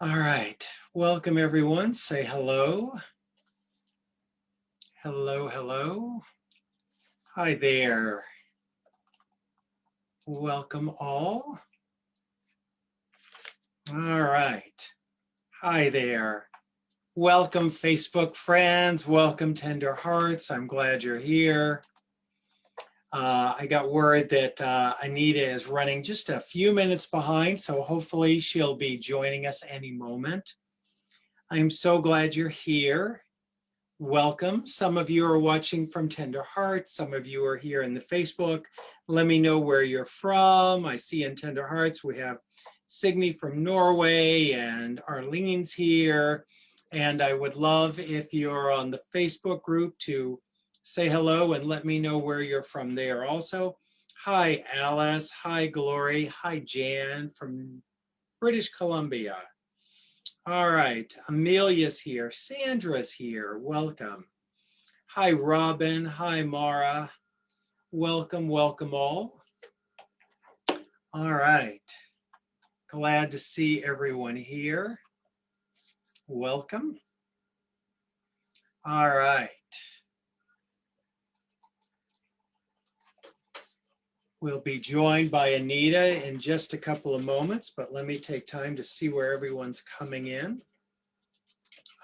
All right, welcome everyone. Say hello. Hello, hello. Hi there. Welcome all. All right. Hi there. Welcome Facebook friends. Welcome Tender Hearts. I'm glad you're here. I got word that Anita is running just a few minutes behind, so hopefully she'll be joining us any moment. I'm so glad you're here. Welcome. Some of you are watching from Tender Hearts. Some of you are here in the Facebook. Let me know where you're from. I see in Tender Hearts we have Signe from Norway and Arlene's here. And I would love if you're on the Facebook group to say hello and let me know where you're from there also. Hi, Alice. Hi, Glory. Hi, Jan from British Columbia. All right, Amelia's here. Sandra's here. Welcome. Hi, Robin. Hi, Mara. Welcome, welcome all. All right. Glad to see everyone here. Welcome. All right. We'll be joined by Anita in just a couple of moments, but let me take time to see where everyone's coming in.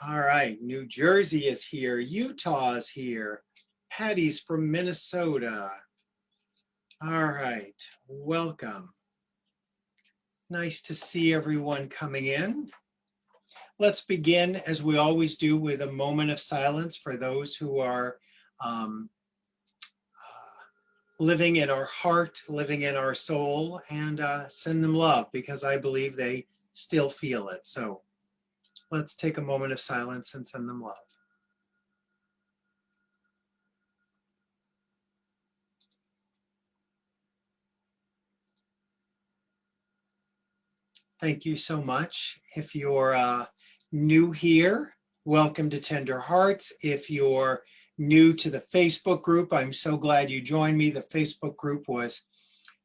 All right, New Jersey is here. Utah is here. Patty's from Minnesota. All right, welcome. Nice to see everyone coming in. Let's begin, as we always do, with a moment of silence for those who are living in our heart, living in our soul, and send them love because I believe they still feel it. So let's take a moment of silence and send them love. Thank you so much. If you're new here, welcome to Tender Hearts. If you're new to the Facebook group, I'm so glad you joined me. The Facebook group was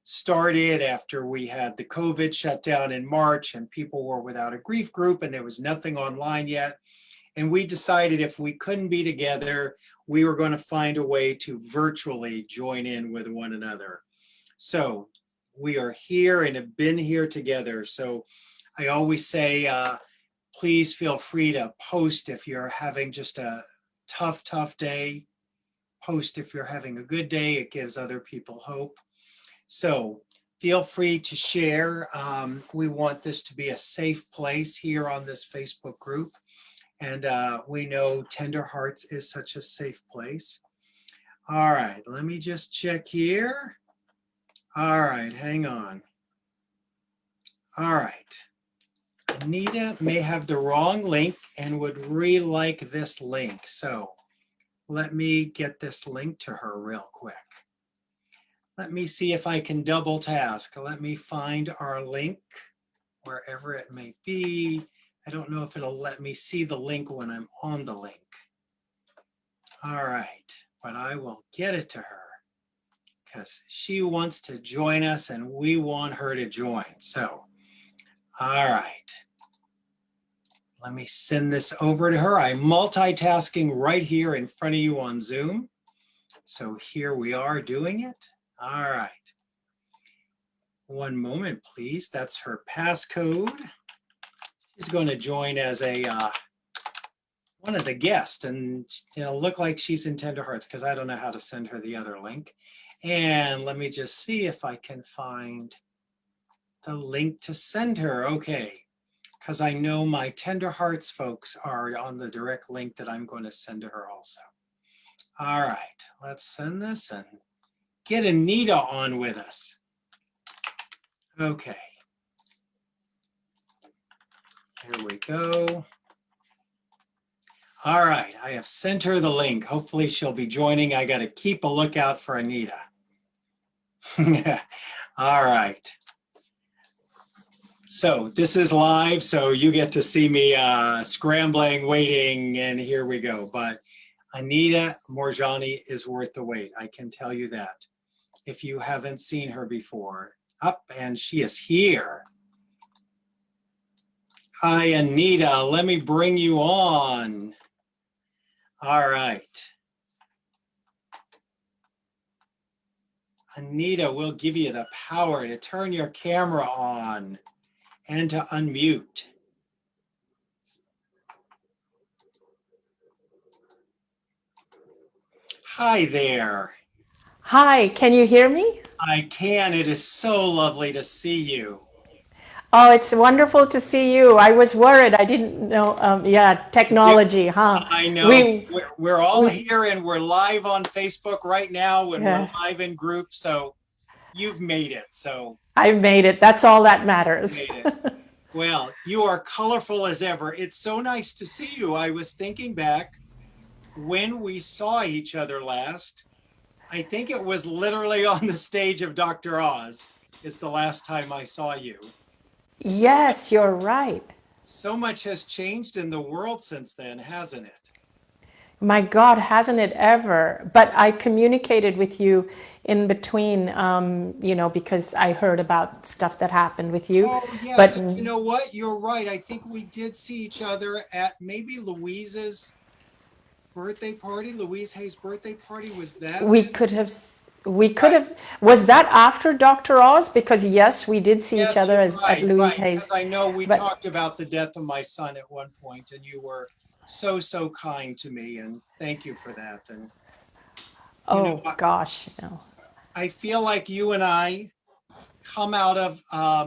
started after we had the COVID shutdown in March and people were without a grief group and there was nothing online yet. And we decided if we couldn't be together, we were going to find a way to virtually join in with one another. So we are here and have been here together. So I always say, please feel free to post if you're having just a tough day. Post if you're having a good day. It gives other people hope. So feel free to share. We want this to be a safe place here on this Facebook group. And we know Tender Hearts is such a safe place. All right, let me just check here. All right, hang on. All right. Anita may have the wrong link and would re-like this link. So let me get this link to her real quick. Let me see if I can double task. Let me find our link wherever it may be. I don't know if it'll let me see the link when I'm on the link. All right, but I will get it to her because she wants to join us and we want her to join. So, all right. Let me send this over to her. I'm multitasking right here in front of you on Zoom. So here we are doing it. All right. One moment, please. That's her passcode. She's going to join as a one of the guests, and it'll look like she's in Tender Hearts because I don't know how to send her the other link. And let me just see if I can find the link to send her. Okay, because I know my Tender Hearts folks are on the direct link that I'm going to send to her also. All right, let's send this and get Anita on with us. Okay. Here we go. All right, I have sent her the link. Hopefully she'll be joining. I got to keep a lookout for Anita. All right. So this is live, so you get to see me scrambling, waiting, and here we go. But Anita Moorjani is worth the wait. I can tell you that. If you haven't seen her before. Up, and she is here. Hi, Anita. Let me bring you on. All right. Anita, we'll give you the power to turn your camera on and to unmute. Hi there. Hi, can you hear me? I can. It is so lovely to see you. Oh, it's wonderful to see you. I was worried. I didn't know. Yeah, We, technology, huh? I know We, we're all we, here and we're live on Facebook right now and we're yeah, live in group. So you've made it. So I made it. That's all that you matters. made it. Well, you are colorful as ever. It's so nice to see you. I was thinking back when we saw each other last. I think it was literally on the stage of Dr. Oz is the last time I saw you. So much, Yes, you're right. so much has changed in the world since then, hasn't it? My God, hasn't it ever? But I communicated with you in between, because I heard about stuff that happened with you. Oh, yes. But And you know what? You're right. I think we did see each other at maybe Louise's birthday party. Louise Hay's birthday party. Was that we then? could have, we could Right. have, was that after Dr. Oz? Because yes, we did see each Yes, other you're at right. Louise Right. Because Hay's. I know we But talked about the death of my son at one point, and you were so, so kind to me. And thank you for that. And, you know, oh gosh, no. I feel like you and I come out of, I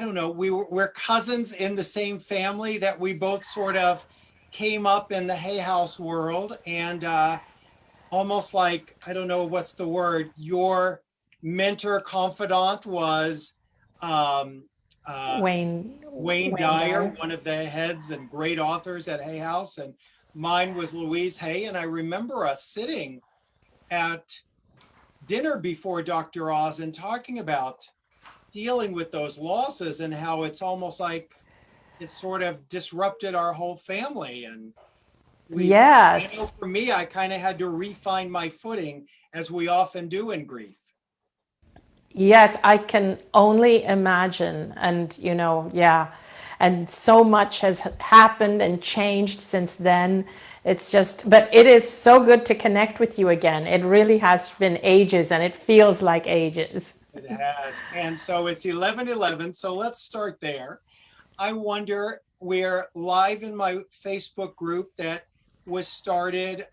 don't know, we're cousins in the same family that we both sort of came up in the Hay House world. And almost like, I don't know what's the word, your mentor confidant was um, uh, Wayne Wayne Dyer, Dyer. one of the heads and great authors at Hay House, and mine was Louise Hay. And I remember us sitting at dinner before Dr. Oz and talking about dealing with those losses and how it's almost like it sort of disrupted our whole family. And I know Yes, for me, I kind of had to refine my footing as we often do in grief. yes, I can only imagine. And, yeah. And so much has happened and changed since then. It's just, but it is so good to connect with you again. It really has been ages and it feels like ages. It has. And so it's 11:11. So let's start there. I wonder, we're live in my Facebook group that was started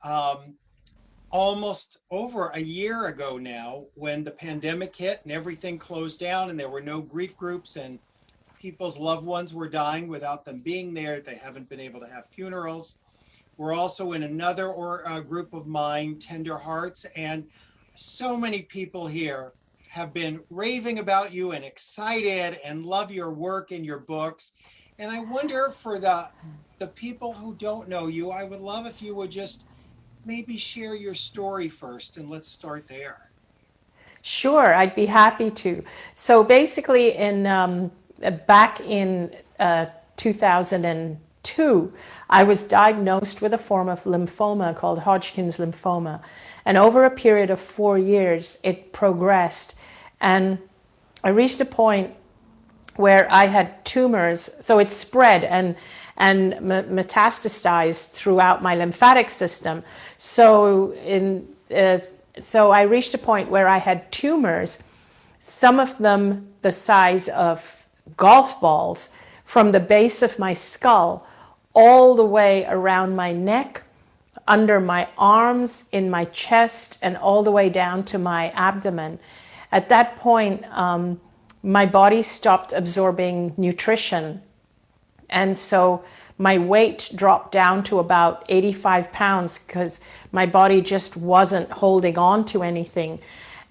almost over a year ago now when the pandemic hit and everything closed down and there were no grief groups and people's loved ones were dying without them being there. They haven't been able to have funerals. We're also in another group of mine, Tender Hearts, and so many people here have been raving about you and excited and love your work and your books. And I wonder for the people who don't know you, I would love if you would just maybe share your story first and let's start there. Sure, I'd be happy to. So basically, back in 2002, I was diagnosed with a form of lymphoma called Hodgkin's lymphoma, and over a period of 4 years, it progressed, and I reached a point where I had tumors. So it spread and metastasized throughout my lymphatic system. So I reached a point where I had tumors, some of them the size of golf balls, from the base of my skull all the way around my neck, under my arms, in my chest, and all the way down to my abdomen. At that point, my body stopped absorbing nutrition. And so my weight dropped down to about 85 pounds because my body just wasn't holding on to anything.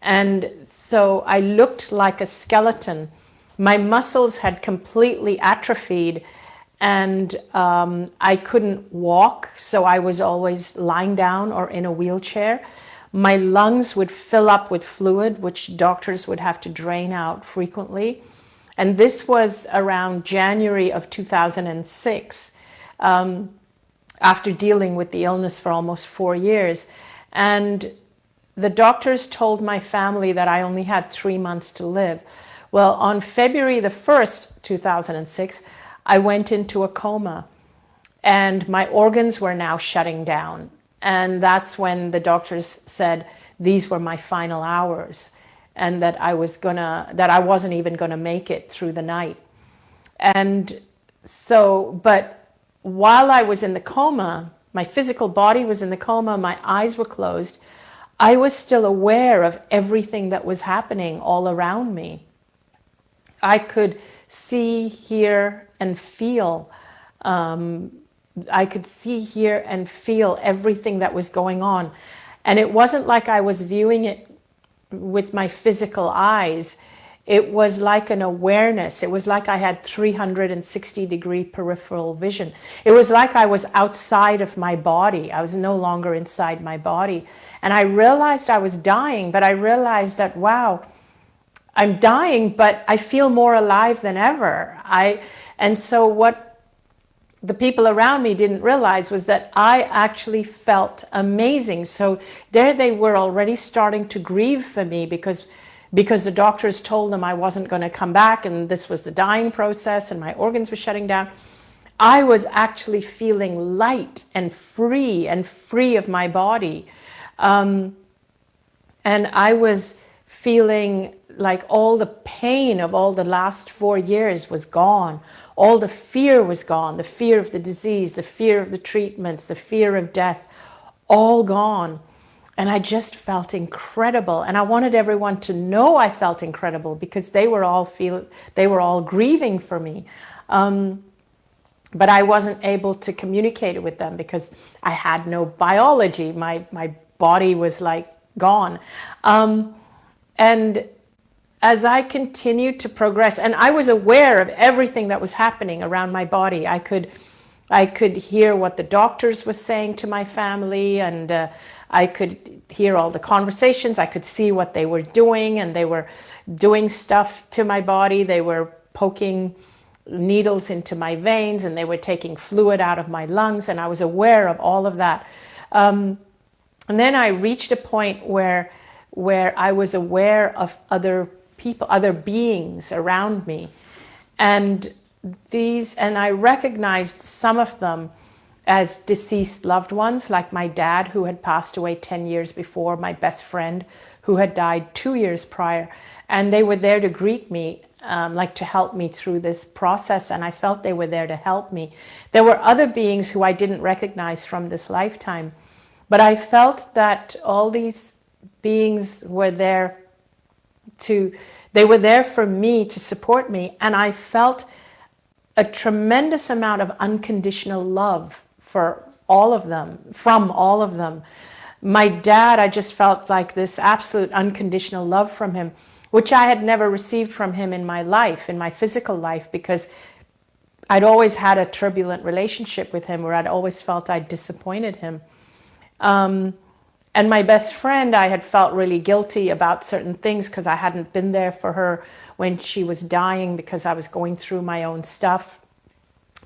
And so I looked like a skeleton. My muscles had completely atrophied and I couldn't walk, so I was always lying down or in a wheelchair. My lungs would fill up with fluid, which doctors would have to drain out frequently. And this was around January of 2006, after dealing with the illness for almost 4 years. And the doctors told my family that I only had 3 months to live. Well, on February the 1st, 2006, I went into a coma, and my organs were now shutting down. And that's when the doctors said these were my final hours, and that I wasn't even gonna make it through the night. And so, but while I was in the coma, my physical body was in the coma, my eyes were closed, I was still aware of everything that was happening all around me. I could see, hear, and feel. I could see, hear, and feel everything that was going on. And it wasn't like I was viewing it with my physical eyes. It was like an awareness. It was like I had 360-degree peripheral vision. It was like I was outside of my body. I was no longer inside my body. And I realized I was dying, but I realized that, wow, I'm dying, but I feel more alive than ever. And so what the people around me didn't realize was that I actually felt amazing. So there they were already starting to grieve for me because the doctors told them I wasn't going to come back, and this was the dying process, and my organs were shutting down. I was actually feeling light and free of my body. And I was feeling like all the pain of all the last 4 years was gone. All the fear was gone, the fear of the disease, the fear of the treatments, the fear of death, all gone. And I just felt incredible. And I wanted everyone to know I felt incredible because they were all grieving for me. But I wasn't able to communicate it with them because I had no biology. My body was like gone. And as I continued to progress, and I was aware of everything that was happening around my body, I could hear what the doctors were saying to my family, and I could hear all the conversations. I could see what they were doing, and they were doing stuff to my body. They were poking needles into my veins, and they were taking fluid out of my lungs, and I was aware of all of that. And then I reached a point where I was aware of other people, other beings around me. And I recognized some of them as deceased loved ones, like my dad, who had passed away 10 years before, my best friend, who had died 2 years prior. And they were there to greet me, like to help me through this process. And I felt they were there to help me. There were other beings who I didn't recognize from this lifetime. But I felt that all these beings were there they were there for me, to support me. And I felt a tremendous amount of unconditional love for all of them, from all of them. My dad, I just felt like this absolute unconditional love from him, which I had never received from him in my life, in my physical life, because I'd always had a turbulent relationship with him where I'd always felt I'd disappointed him. And my best friend, I had felt really guilty about certain things because I hadn't been there for her when she was dying because I was going through my own stuff.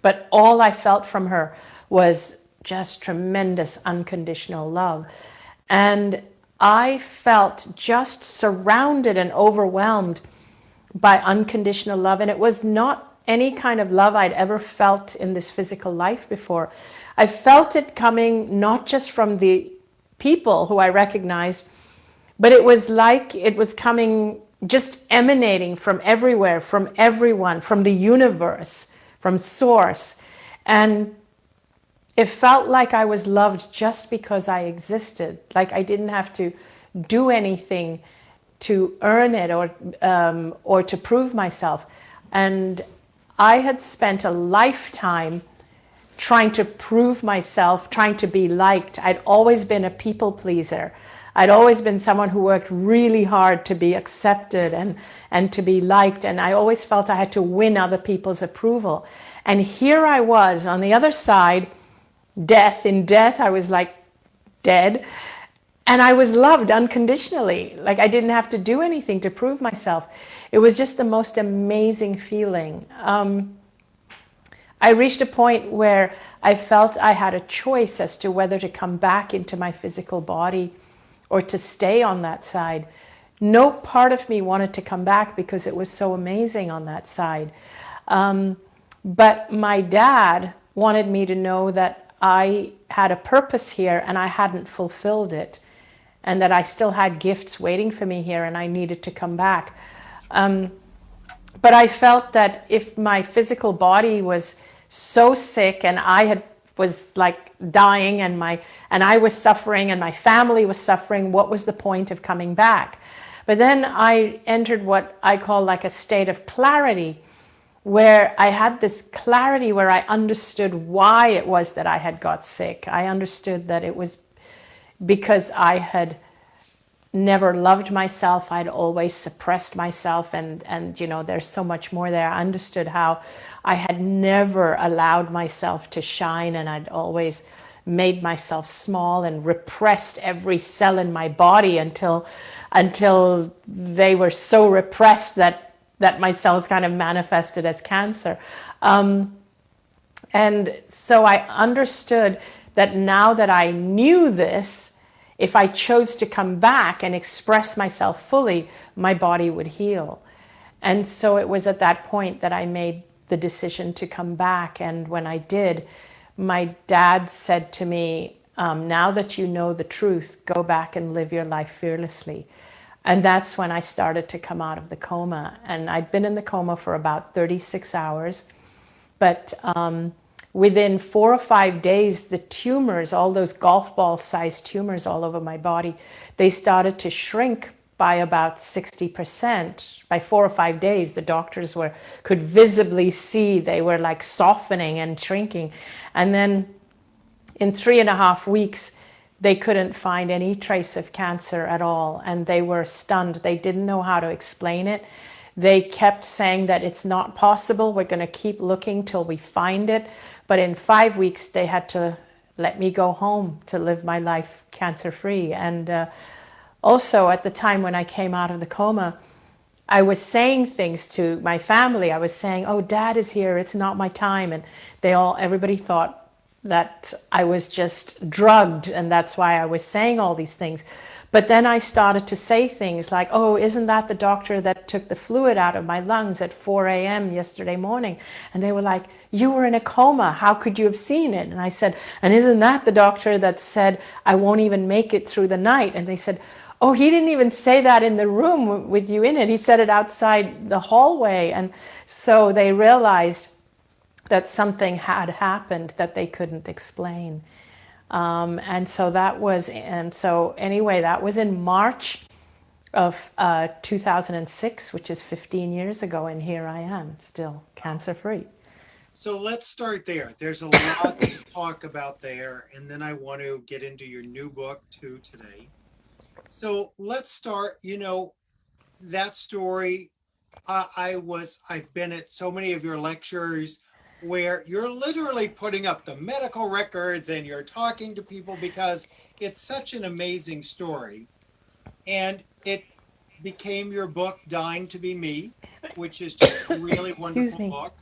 But all I felt from her was just tremendous unconditional love. And I felt just surrounded and overwhelmed by unconditional love. And it was not any kind of love I'd ever felt in this physical life before. I felt it coming not just from the people who I recognized, but it was like it was coming, just emanating from everywhere, from everyone, from the universe, from source. And it felt like I was loved just because I existed, like I didn't have to do anything to earn it or to prove myself. And I had spent a lifetime trying to prove myself, trying to be liked. I'd always been a people pleaser. I'd always been someone who worked really hard to be accepted and to be liked. And I always felt I had to win other people's approval. And here I was on the other side, in death, I was like dead. And I was loved unconditionally. Like I didn't have to do anything to prove myself. It was just the most amazing feeling. I reached a point where I felt I had a choice as to whether to come back into my physical body or to stay on that side. no part of me wanted to come back because it was so amazing on that side. But my dad wanted me to know that I had a purpose here and I hadn't fulfilled it, and that I still had gifts waiting for me here and I needed to come back. But I felt that if my physical body was so sick and was like dying, and I was suffering and my family was suffering, what was the point of coming back? But then I entered what I call like a state of clarity, where I had this clarity where I understood why it was that I had got sick. I understood that it was because I had never loved myself. I'd always suppressed myself, and you know, there's so much more there. I understood how I had never allowed myself to shine, and I'd always made myself small and repressed every cell in my body until they were so repressed that my cells kind of manifested as cancer. And so I understood that now that I knew this, if I chose to come back and express myself fully, my body would heal. And so it was at that point that I made the decision to come back. And when I did, my dad said to me, now that you know the truth, go back and live your life fearlessly. And that's when I started to come out of the coma. And I'd been in the coma for about 36 hours. But within 4 or 5 days, the tumors, all those golf ball sized tumors all over my body, they started to shrink by about 60%. By 4 or 5 days, the doctors could visibly see they were like softening and shrinking. And then in 3.5 weeks, they couldn't find any trace of cancer at all. And they were stunned. They didn't know how to explain it. They kept saying that it's not possible. We're going to keep looking till we find it. But in 5 weeks, they had to let me go home to live my life cancer-free. And also at the time when I came out of the coma, I was saying things to my family. I was saying, oh, Dad is here. It's not my time. And everybody thought that I was just drugged, and that's why I was saying all these things. But then I started to say things like, oh, isn't that the doctor that took the fluid out of my lungs at 4 a.m. yesterday morning? And they were like, you were in a coma. How could you have seen it? And I said, and isn't that the doctor that said I won't even make it through the night? And they said, oh, he didn't even say that in the room with you in it. He said it outside the hallway. And so they realized that something had happened that they couldn't explain. And so that was, and so anyway, that was in March of 2006, which is 15 years ago, and here I am, still cancer-free. So let's start there. There's a lot to talk about there, and then I want to get into your new book too today. So let's start, that story. I've been at so many of your lectures where you're literally putting up the medical records and you're talking to people because it's such an amazing story. And it became your book, Dying to Be Me, which is just a really wonderful book.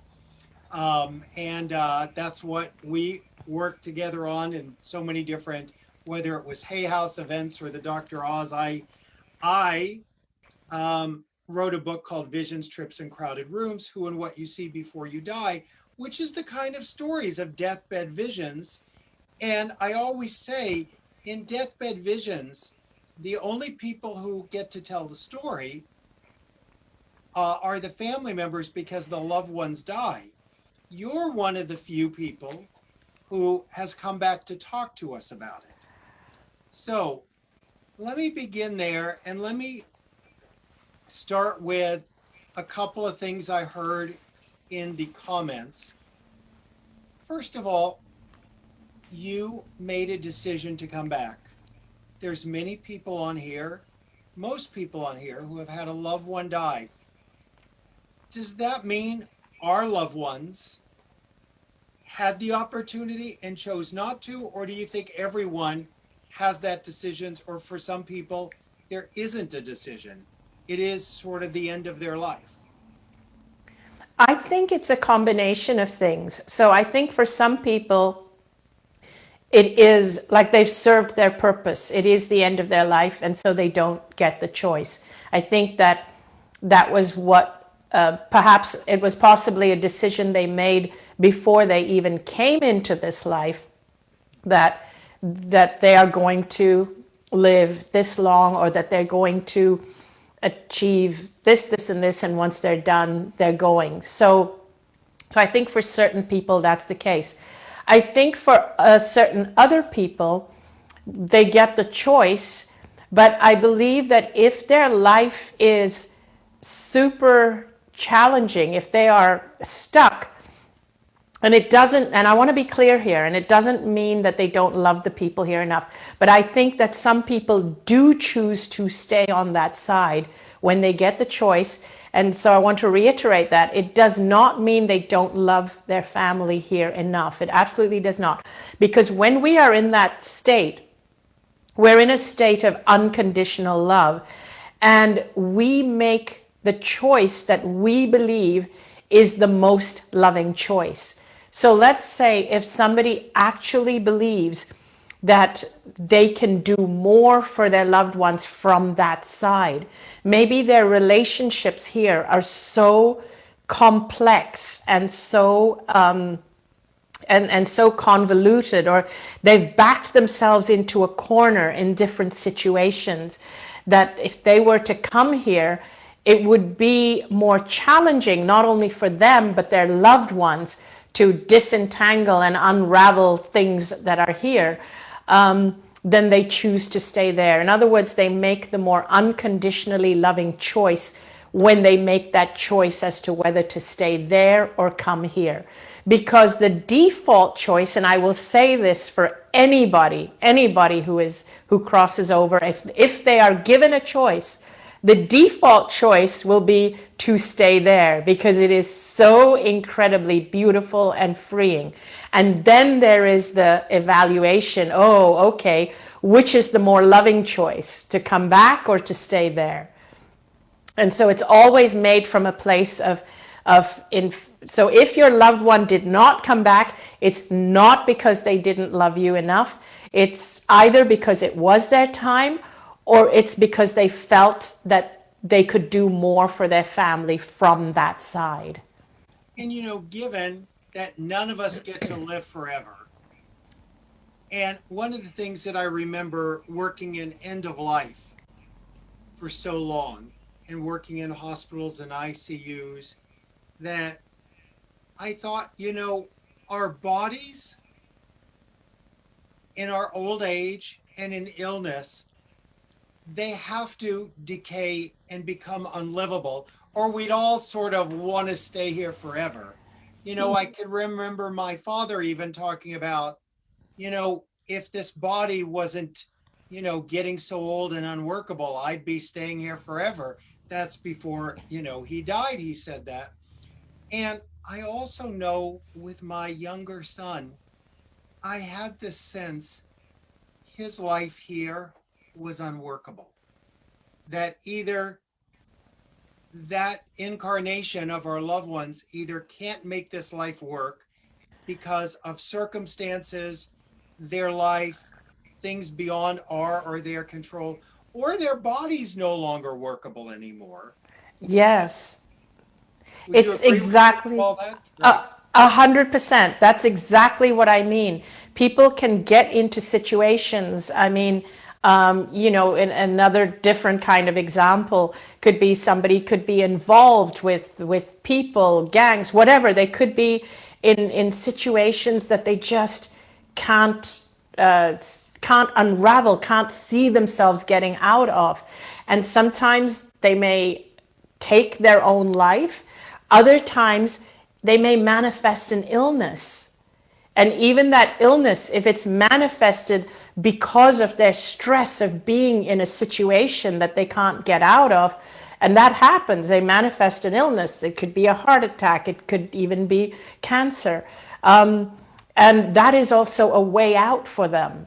And that's what we worked together on in so many different, whether it was Hay House events or the Dr. Oz. I wrote a book called Visions, Trips, and Crowded Rooms, Who and What You See Before You Die, which is the kind of stories of deathbed visions. And I always say in deathbed visions, the only people who get to tell the story are the family members because the loved ones die. You're one of the few people who has come back to talk to us about it. So let me begin there, and let me start with a couple of things I heard in the comments. First of all, you made a decision to come back. There's many people on here, most people on here, who have had a loved one die. Does that mean our loved ones had the opportunity and chose not to? Or do you think everyone has that decision, or for some people, there isn't a decision? It is sort of the end of their life. I think it's a combination of things. So I think for some people, it is like they've served their purpose. It is the end of their life, and so they don't get the choice. I think that that was what perhaps it was possibly a decision they made before they even came into this life, that they are going to live this long, or that they're going to achieve this, this, and this, and once they're done, they're going. So I think for certain people that's the case. I think for certain other people, they get the choice, but I believe that if their life is super challenging, if they are stuck, and it doesn't, and I want to be clear here, and it doesn't mean that they don't love the people here enough, but I think that some people do choose to stay on that side when they get the choice. And so I want to reiterate that it does not mean they don't love their family here enough. It absolutely does not. Because when we are in that state, we're in a state of unconditional love, and we make the choice that we believe is the most loving choice. So let's say if somebody actually believes that they can do more for their loved ones from that side, maybe their relationships here are so complex and so and so convoluted, or they've backed themselves into a corner in different situations, that if they were to come here, it would be more challenging, not only for them, but their loved ones, to disentangle and unravel things that are here, then they choose to stay there. In other words, they make the more unconditionally loving choice when they make that choice as to whether to stay there or come here. Because the default choice, and I will say this for anybody who crosses over, if they are given a choice, the default choice will be to stay there, because it is so incredibly beautiful and freeing. And then there is the evaluation. Oh, okay, which is the more loving choice, to come back or to stay there? And so it's always made from a place so if your loved one did not come back, it's not because they didn't love you enough. It's either because it was their time, or it's because they felt that they could do more for their family from that side. And given that none of us get to live forever, and one of the things that I remember working in end of life for so long and working in hospitals and ICUs, that I thought, our bodies in our old age and in illness, they have to decay and become unlivable, or we'd all sort of want to stay here forever. I can remember my father even talking about, if this body wasn't, getting so old and unworkable, I'd be staying here forever. That's before, he died, he said that. And I also know with my younger son, I had this sense his life here was unworkable. That either that incarnation of our loved ones either can't make this life work because of circumstances, their life, things beyond our or their control, or their body's no longer workable anymore. Yes, Would you it's agree with exactly all that? Right. 100%. That's exactly what I mean. People can get into situations. I mean, in another different kind of example could be somebody could be involved with people, gangs, whatever. They could be in situations that they just can't can't unravel, can't see themselves getting out of, and sometimes they may take their own life. Other times they may manifest an illness. And even that illness, if it's manifested because of their stress of being in a situation that they can't get out of, and that happens, they manifest an illness. It could be a heart attack, it could even be cancer. And that is also a way out for them.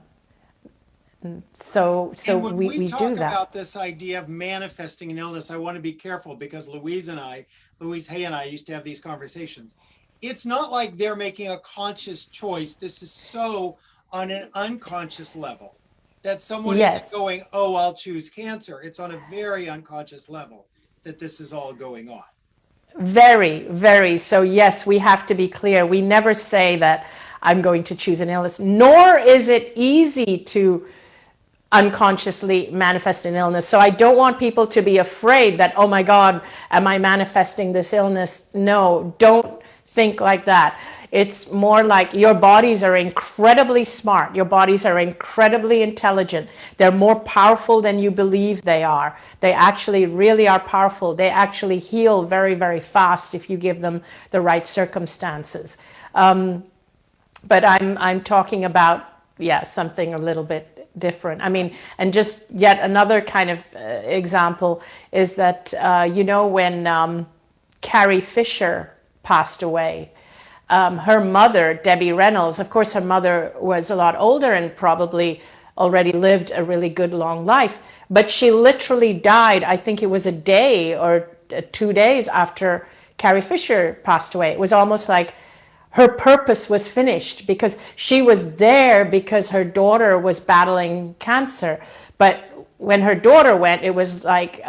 So And when we, we we do talk that. about this idea of manifesting an illness, I want to be careful because Louise Hay and I used to have these conversations. It's not like they're making a conscious choice. This is so on an unconscious level. That someone isn't Yes. going, oh, I'll choose cancer. It's on a very unconscious level that this is all going on. Very, very. So, yes, we have to be clear. We never say that I'm going to choose an illness, nor is it easy to unconsciously manifest an illness. So, I don't want people to be afraid that, oh my God, am I manifesting this illness? No, don't think like that. It's more like your bodies are incredibly smart. Your bodies are incredibly intelligent. They're more powerful than you believe they are. They actually really are powerful. They actually heal very, very fast if you give them the right circumstances. But I'm talking about, yeah, something a little bit different. I mean, and just yet another kind of example is that, when Carrie Fisher passed away, her mother, Debbie Reynolds, of course, her mother was a lot older and probably already lived a really good long life, but she literally died, I think it was a day or 2 days after Carrie Fisher passed away. It was almost like her purpose was finished because she was there because her daughter was battling cancer. But when her daughter went, it was like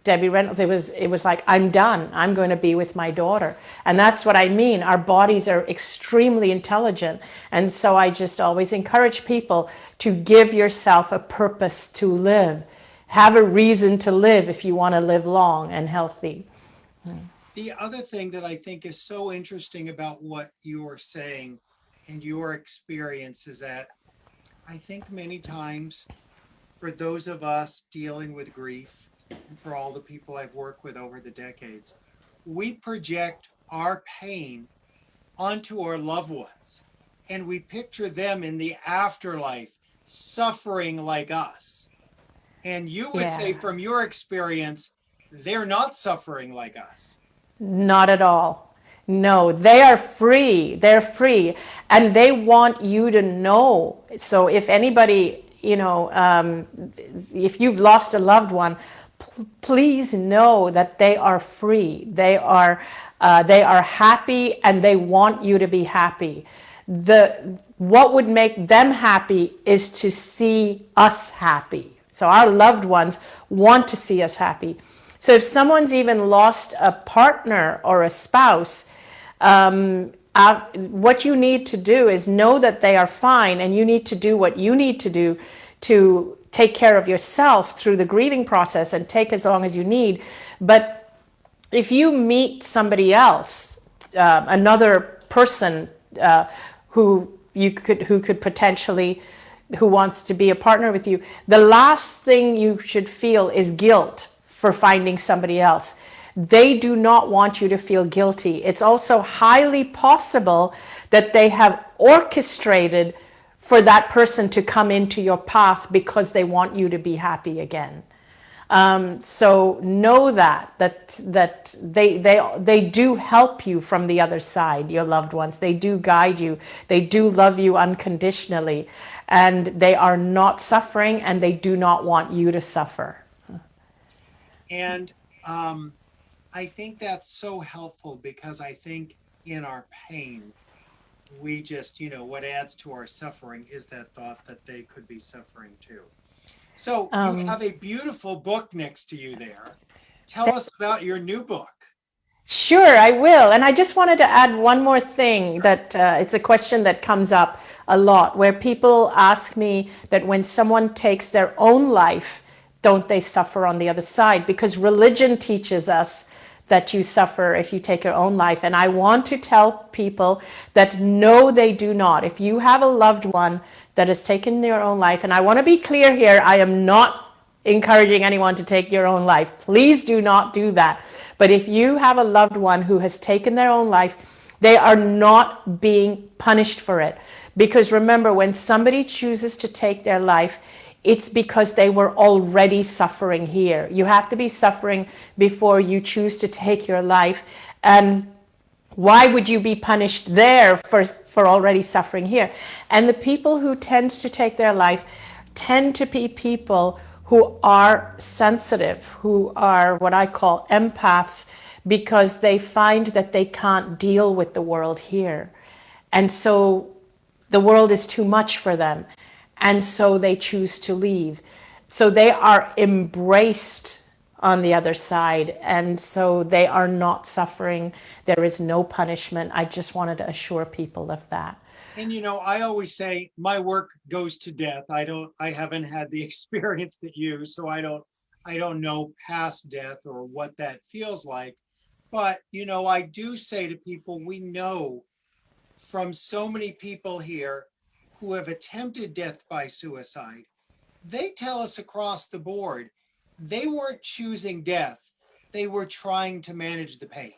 Debbie Reynolds, it was like, I'm done. I'm going to be with my daughter. And that's what I mean. Our bodies are extremely intelligent. And so I just always encourage people to give yourself a purpose to live. Have a reason to live if you want to live long and healthy. The other thing that I think is so interesting about what you're saying and your experience is that I think many times for those of us dealing with grief, and for all the people I've worked with over the decades, we project our pain onto our loved ones and we picture them in the afterlife suffering like us. And you would say, Yeah. from your experience, they're not suffering like us. Not at all. No, they are free. They're free. And they want you to know. So if anybody, if you've lost a loved one, please know that they are free. They are happy and they want you to be happy. What would make them happy is to see us happy. So our loved ones want to see us happy. So if someone's even lost a partner or a spouse, what you need to do is know that they are fine, and you need to do what you need to do to take care of yourself through the grieving process and take as long as you need. But if you meet somebody else, another person who could potentially, who wants to be a partner with you, the last thing you should feel is guilt for finding somebody else. They do not want you to feel guilty. It's also highly possible that they have orchestrated for that person to come into your path because they want you to be happy again. So know that they do help you from the other side, your loved ones. They do guide you. They do love you unconditionally, and they are not suffering, and they do not want you to suffer. And I think that's so helpful because I think in our pain, we just, what adds to our suffering is that thought that they could be suffering too. So you have a beautiful book next to you there. Tell us about your new book. Sure, I will. And I just wanted to add one more thing that it's a question that comes up a lot where people ask me that when someone takes their own life, don't they suffer on the other side? Because religion teaches us that you suffer if you take your own life. And I want to tell people that no, they do not. If you have a loved one that has taken their own life, and I want to be clear here, I am not encouraging anyone to take your own life. Please do not do that. But if you have a loved one who has taken their own life, they are not being punished for it. Because remember, when somebody chooses to take their life, it's because they were already suffering here. You have to be suffering before you choose to take your life. And why would you be punished there for already suffering here? And the people who tend to take their life tend to be people who are sensitive, who are what I call empaths, because they find that they can't deal with the world here. And so the world is too much for them. and so they choose to leave. So they are embraced on the other side, and so they are not suffering. There is no punishment. I just wanted to assure people of that. And I always say my work goes to death. I haven't had the experience that you, so I don't know past death or what that feels like. But I do say to people, we know from so many people here who have attempted death by suicide, they tell us across the board, they weren't choosing death. They were trying to manage the pain.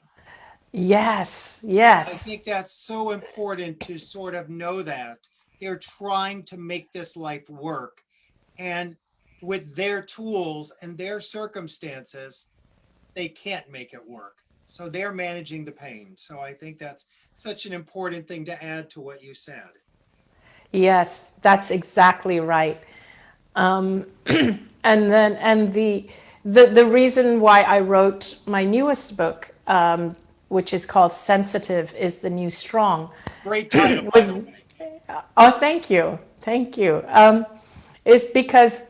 Yes, I yes. think that's so important to sort of know that they're trying to make this life work. And with their tools and their circumstances, they can't make it work. So they're managing the pain. So I think that's such an important thing to add to what you said. Yes, that's exactly right. And the reason why I wrote my newest book, which is called Sensitive is the New Strong, Great title, by the was, way. oh, thank you, is because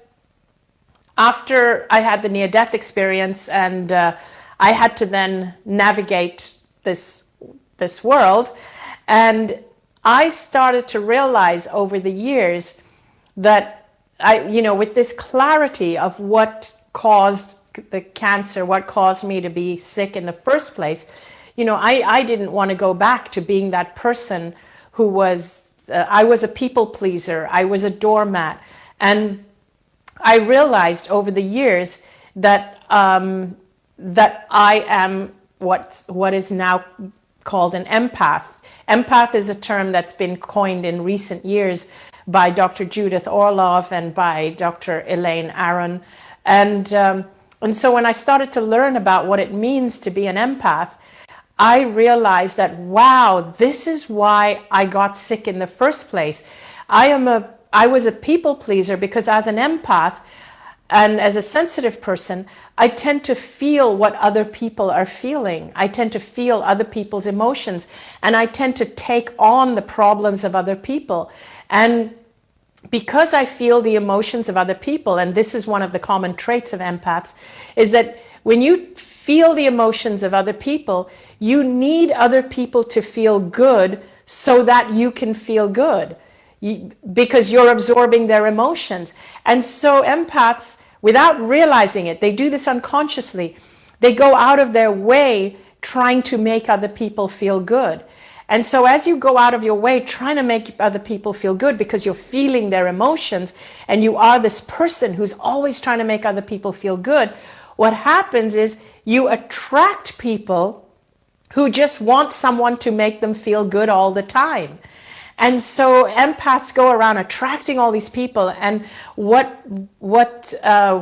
after I had the near-death experience, and I had to then navigate this world, and I started to realize over the years that with this clarity of what caused the cancer, what caused me to be sick in the first place, I didn't want to go back to being that person who was, I was a people pleaser, I was a doormat, and I realized over the years that that I am what is now called an empath. Empath is a term that's been coined in recent years by Dr. Judith Orloff and by Dr. Elaine Aron, and so when I started to learn about what it means to be an empath, I realized that, wow, this is why I got sick in the first place. I was a people pleaser because as an empath and as a sensitive person, I tend to feel what other people are feeling. I tend to feel other people's emotions, and I tend to take on the problems of other people. And because I feel the emotions of other people, and this is one of the common traits of empaths, is that when you feel the emotions of other people, you need other people to feel good so that you can feel good, because you're absorbing their emotions. And so empaths, without realizing it, they do this unconsciously. They go out of their way trying to make other people feel good. And so as you go out of your way trying to make other people feel good because you're feeling their emotions and you are this person who's always trying to make other people feel good, what happens is you attract people who just want someone to make them feel good all the time. And so empaths go around attracting all these people, and what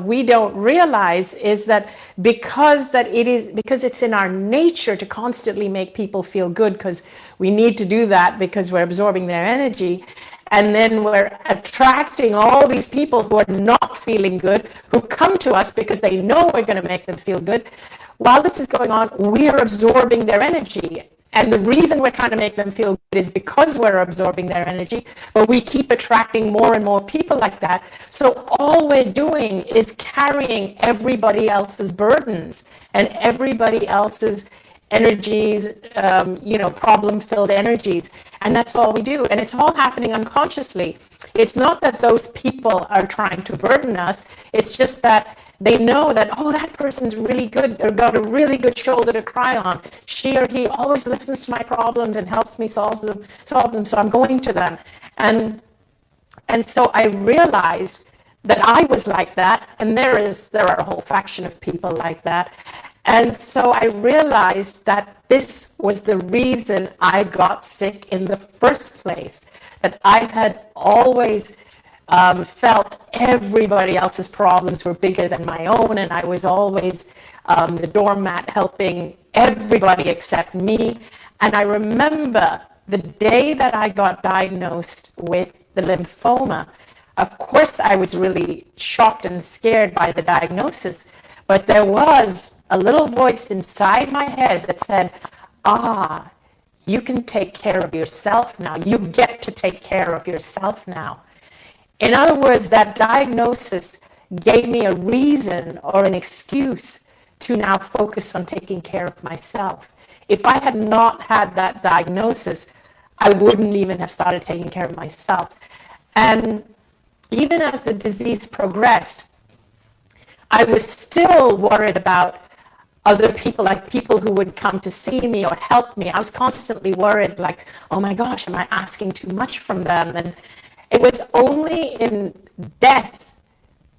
we don't realize is that because it's in our nature to constantly make people feel good, because we need to do that because we're absorbing their energy, and then we're attracting all these people who are not feeling good, who come to us because they know we're going to make them feel good. While this is going on, we're absorbing their energy. And the reason we're trying to make them feel good is because we're absorbing their energy, but we keep attracting more and more people like that. So all we're doing is carrying everybody else's burdens and everybody else's energies, problem-filled energies. And that's all we do. And it's all happening unconsciously. It's not that those people are trying to burden us. It's just that they know that, oh, that person's really good, or got a really good shoulder to cry on. She or he always listens to my problems and helps me solve them, so I'm going to them. And so I realized that I was like that, and there are a whole faction of people like that. And so I realized that this was the reason I got sick in the first place, that I had always felt everybody else's problems were bigger than my own, and I was always the doormat helping everybody except me. And I remember the day that I got diagnosed with the lymphoma. Of course, I was really shocked and scared by the diagnosis, but there was a little voice inside my head that said, ah, you can take care of yourself now. You get to take care of yourself now. In other words, that diagnosis gave me a reason or an excuse to now focus on taking care of myself. If I had not had that diagnosis, I wouldn't even have started taking care of myself. And even as the disease progressed, I was still worried about other people, like people who would come to see me or help me. I was constantly worried, like, oh my gosh, am I asking too much from them? And it was only in death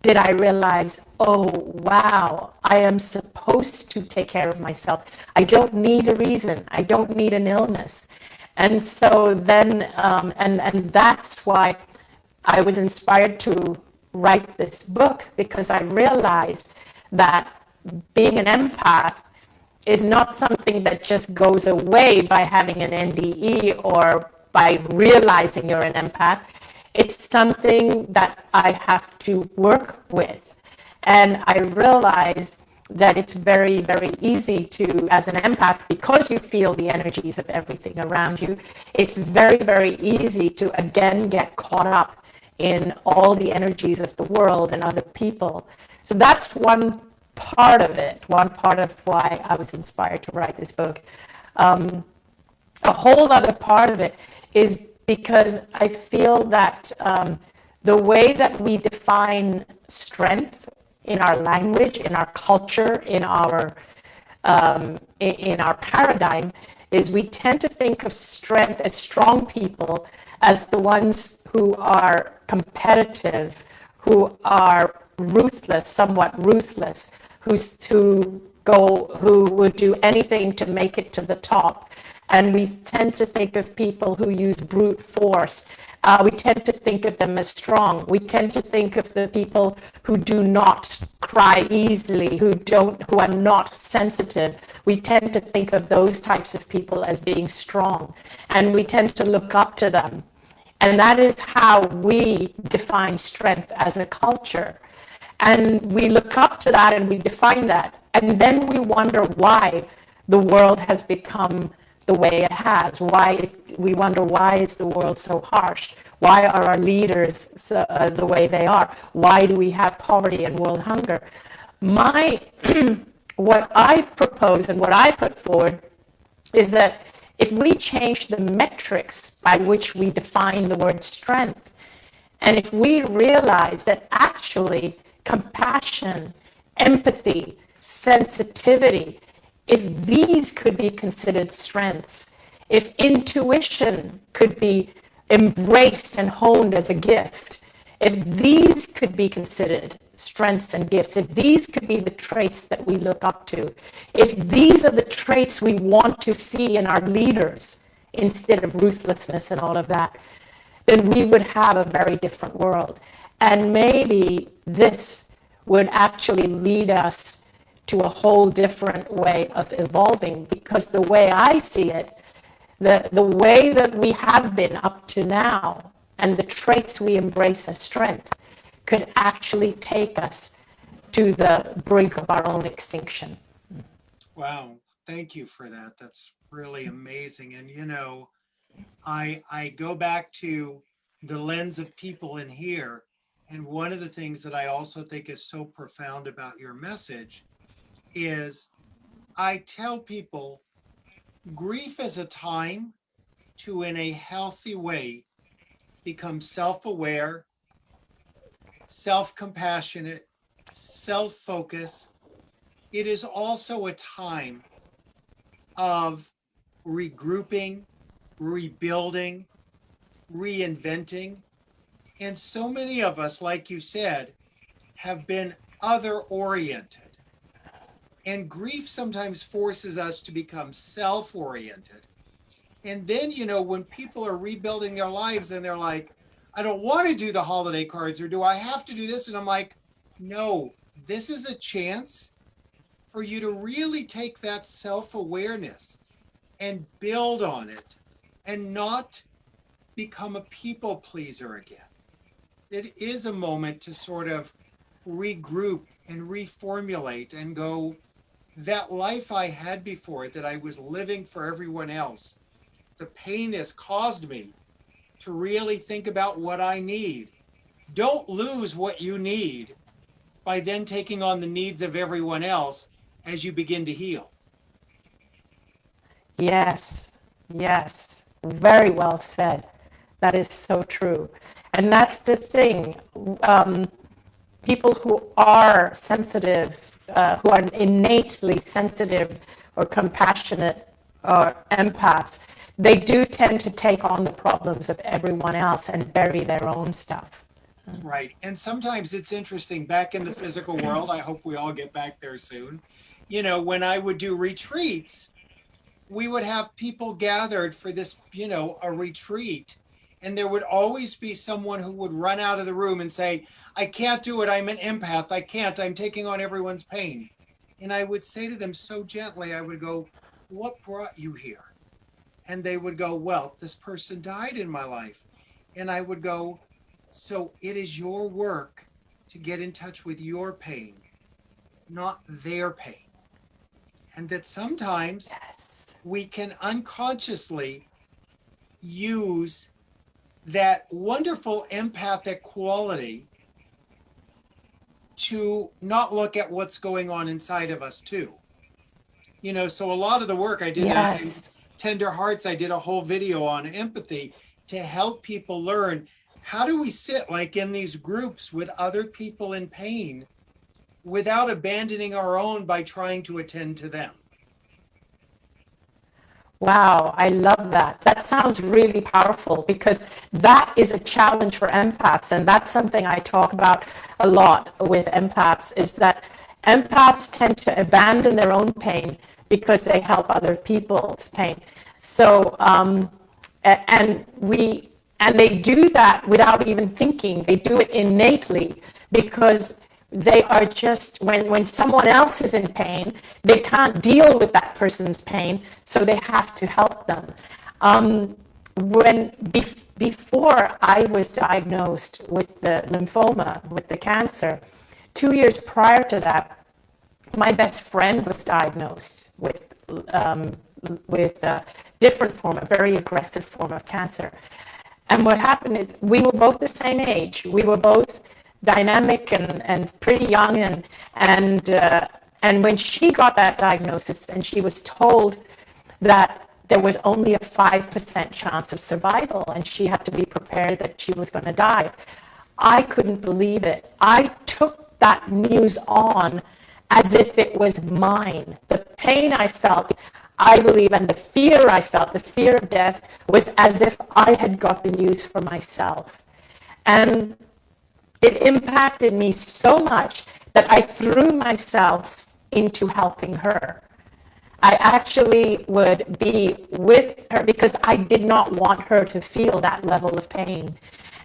did I realize, oh wow, I am supposed to take care of myself. I don't need a reason. I don't need an illness. And so then, and that's why I was inspired to write this book, because I realized that being an empath is not something that just goes away by having an NDE or by realizing you're an empath. It's something that I have to work with. And I realized that it's very, very easy to, as an empath, because you feel the energies of everything around you, it's very, very easy to again get caught up in all the energies of the world and other people. So that's one part of it, one part of why I was inspired to write this book. A whole other part of it is because I feel that the way that we define strength in our language, in our culture, in our paradigm, is we tend to think of strength as strong people as the ones who are competitive, who are ruthless, somewhat ruthless, who would do anything to make it to the top. And we tend to think of people who use brute force. We tend to think of them as strong. We tend to think of the people who do not cry easily, who are not sensitive. We tend to think of those types of people as being strong, and we tend to look up to them. And that is how we define strength as a culture. And we look up to that and we define that. And then we wonder why the world has become the way it has. We wonder, why is the world so harsh? Why are our leaders the way they are? Why do we have poverty and world hunger? What I propose and what I put forward is that if we change the metrics by which we define the word strength, and if we realize that actually compassion, empathy, sensitivity, if these could be considered strengths, if intuition could be embraced and honed as a gift, if these could be considered strengths and gifts, if these could be the traits that we look up to, if these are the traits we want to see in our leaders instead of ruthlessness and all of that, then we would have a very different world. And maybe this would actually lead us to a whole different way of evolving, because the way I see it, the way that we have been up to now and the traits we embrace as strength could actually take us to the brink of our own extinction. Wow, thank you for that. That's really amazing. And I go back to the lens of people in here. And one of the things that I also think is so profound about your message is I tell people grief is a time to, in a healthy way, become self-aware, self-compassionate, self-focused. It is also a time of regrouping, rebuilding, reinventing. And so many of us, like you said, have been other oriented. And grief sometimes forces us to become self oriented. And then, when people are rebuilding their lives and they're like, I don't want to do the holiday cards, or do I have to do this? And I'm like, no, this is a chance for you to really take that self awareness and build on it and not become a people pleaser again. It is a moment to sort of regroup and reformulate and go, that life I had before that I was living for everyone else, the pain has caused me to really think about what I need. Don't lose what you need by then taking on the needs of everyone else as you begin to heal. Yes, yes, very well said. That is so true. And that's the thing. Um, People who are sensitive, who are innately sensitive or compassionate or empaths, they do tend to take on the problems of everyone else and bury their own stuff. Right. And sometimes it's interesting back in the physical world. I hope we all get back there soon. When I would do retreats, we would have people gathered for this, a retreat. And there would always be someone who would run out of the room and say, I can't do it. I'm an empath. I can't. I'm taking on everyone's pain. And I would say to them so gently, I would go, what brought you here? And they would go, well, this person died in my life. And I would go, so it is your work to get in touch with your pain, not their pain. And that sometimes Yes. we can unconsciously use that wonderful empathic quality to not look at what's going on inside of us too. So a lot of the work I did in Yes. Tender Hearts, I did a whole video on empathy to help people learn, how do we sit like in these groups with other people in pain without abandoning our own by trying to attend to them. Wow, I love that. That sounds really powerful because that is a challenge for empaths. And that's something I talk about a lot with empaths is that empaths tend to abandon their own pain because they help other people's pain. So, and they do that without even thinking. They do it innately because they are just, when someone else is in pain, they can't deal with that person's pain, so they have to help them. Before I was diagnosed with the lymphoma, with the cancer, 2 years prior to that, my best friend was diagnosed with a different form, a very aggressive form of cancer. And what happened is we were both the same age. We were both dynamic and pretty young. And when she got that diagnosis and she was told that there was only a 5% chance of survival and she had to be prepared that she was going to die, I couldn't believe it. I took that news on as if it was mine. The pain I felt, I believe, and the fear I felt, the fear of death, was as if I had got the news for myself. And it impacted me so much that I threw myself into helping her. I actually would be with her because I did not want her to feel that level of pain.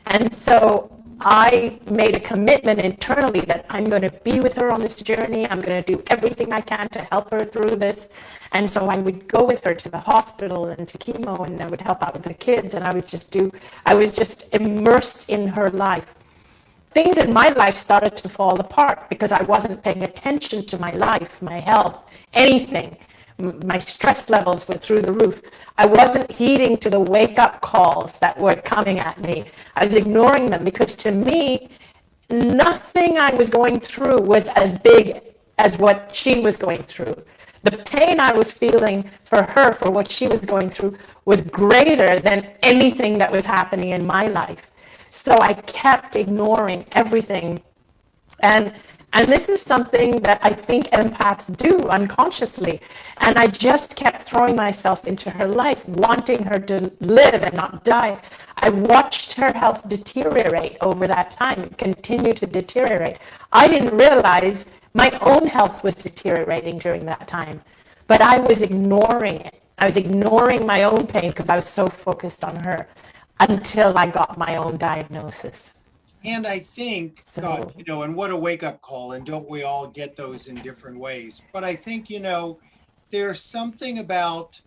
And so I made a commitment internally that I'm going to be with her on this journey. I'm going to do everything I can to help her through this. And so I would go with her to the hospital and to chemo, and I would help out with the kids. And I was just immersed in her life. Things in my life started to fall apart because I wasn't paying attention to my life, my health, anything. My stress levels were through the roof. I wasn't heeding to the wake-up calls that were coming at me. I was ignoring them because to me, nothing I was going through was as big as what she was going through. The pain I was feeling for her, for what she was going through, was greater than anything that was happening in my life. So I kept ignoring everything. And this is something that I think empaths do unconsciously. And I just kept throwing myself into her life, wanting her to live and not die. I watched her health deteriorate over that time, continue to deteriorate. I didn't realize my own health was deteriorating during that time, but I was ignoring it. I was ignoring my own pain because I was so focused on her until I got my own diagnosis. And I think, God, So, and what a wake up call. And don't we all get those in different ways? But I think, there's something about,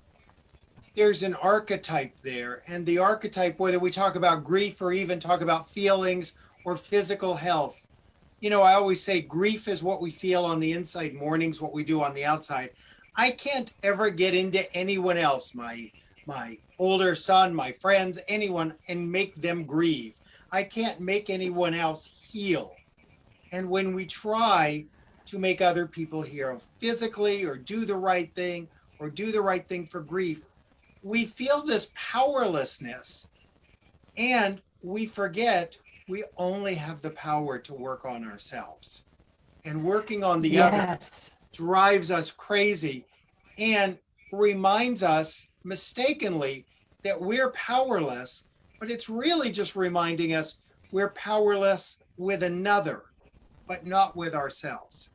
there's an archetype there. And the archetype, whether we talk about grief or even talk about feelings or physical health, I always say grief is what we feel on the inside, mourning's what we do on the outside. I can't ever get into anyone else, my older son, my friends, anyone, and make them grieve. I can't make anyone else heal. And when we try to make other people heal physically or do the right thing or do the right thing for grief, we feel this powerlessness and we forget we only have the power to work on ourselves. And working on the other Yes. drives us crazy and reminds us mistakenly that we're powerless, but it's really just reminding us we're powerless with another, but not with ourselves.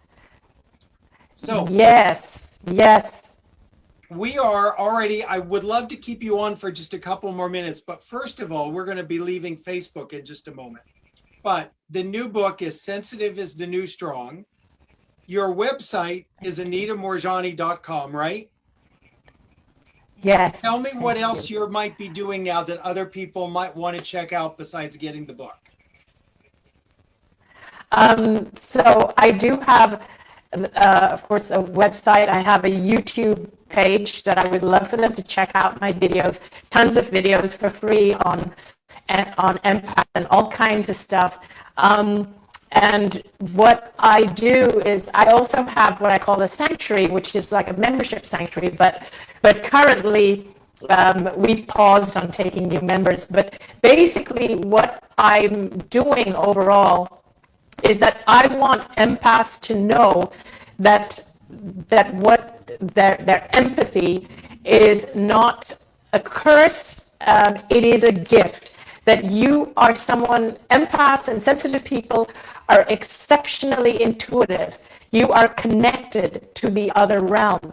So Yes. Yes. we are already, I would love to keep you on for just a couple more minutes, but first of all, we're going to be leaving Facebook in just a moment. But the new book is Sensitive is the New Strong. Your website is anitamoorjani.com, right? Yes. Tell me what Thank else you. you might be doing now that other people might want to check out besides getting the book. So I do have, of course, a website. I have a YouTube page that I would love for them to check out my videos. Tons of videos for free on empath and all kinds of stuff. And what I do is I also have what I call a sanctuary, which is like a membership sanctuary, but currently we've paused on taking new members. But basically what I'm doing overall is that I want empaths to know that what their empathy is not a curse, it is a gift. That you are someone, empaths and sensitive people are exceptionally intuitive. You are connected to the other realm.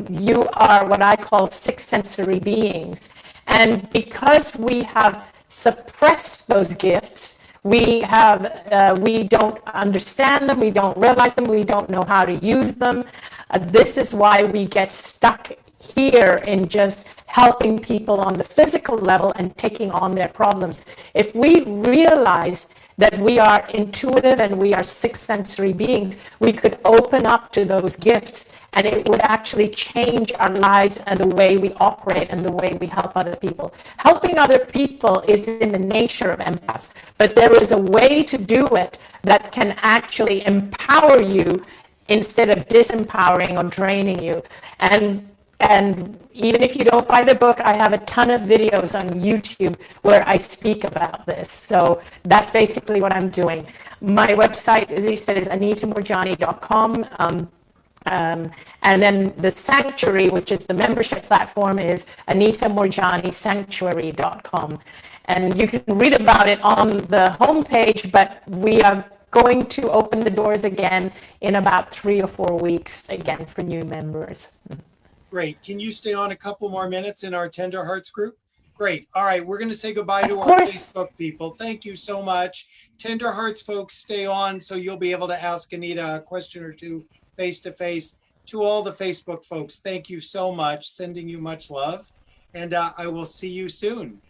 You are what I call sixth sensory beings. And because we have suppressed those gifts, we don't understand them, we don't realize them, we don't know how to use them. This is why we get stuck here in just helping people on the physical level and taking on their problems. If we realize that we are intuitive and we are sixth sensory beings, we could open up to those gifts and it would actually change our lives and the way we operate and the way we help other people. Helping other people is in the nature of empaths, but there is a way to do it that can actually empower you instead of disempowering or draining you. And even if you don't buy the book, I have a ton of videos on YouTube where I speak about this. So that's basically what I'm doing. My website, as you said, is anitamoorjani.com. And then the sanctuary, which is the membership platform, is anitamoorjanisanctuary.com. And you can read about it on the homepage, but we are going to open the doors again in about 3 or 4 weeks again for new members. Great. Can you stay on a couple more minutes in our Tender Hearts group? Great. All right. We're going to say goodbye to our Facebook people. Thank you so much. Tender Hearts folks, stay on so you'll be able to ask Anita a question or two face to face. To all the Facebook folks, thank you so much. Sending you much love. And I will see you soon.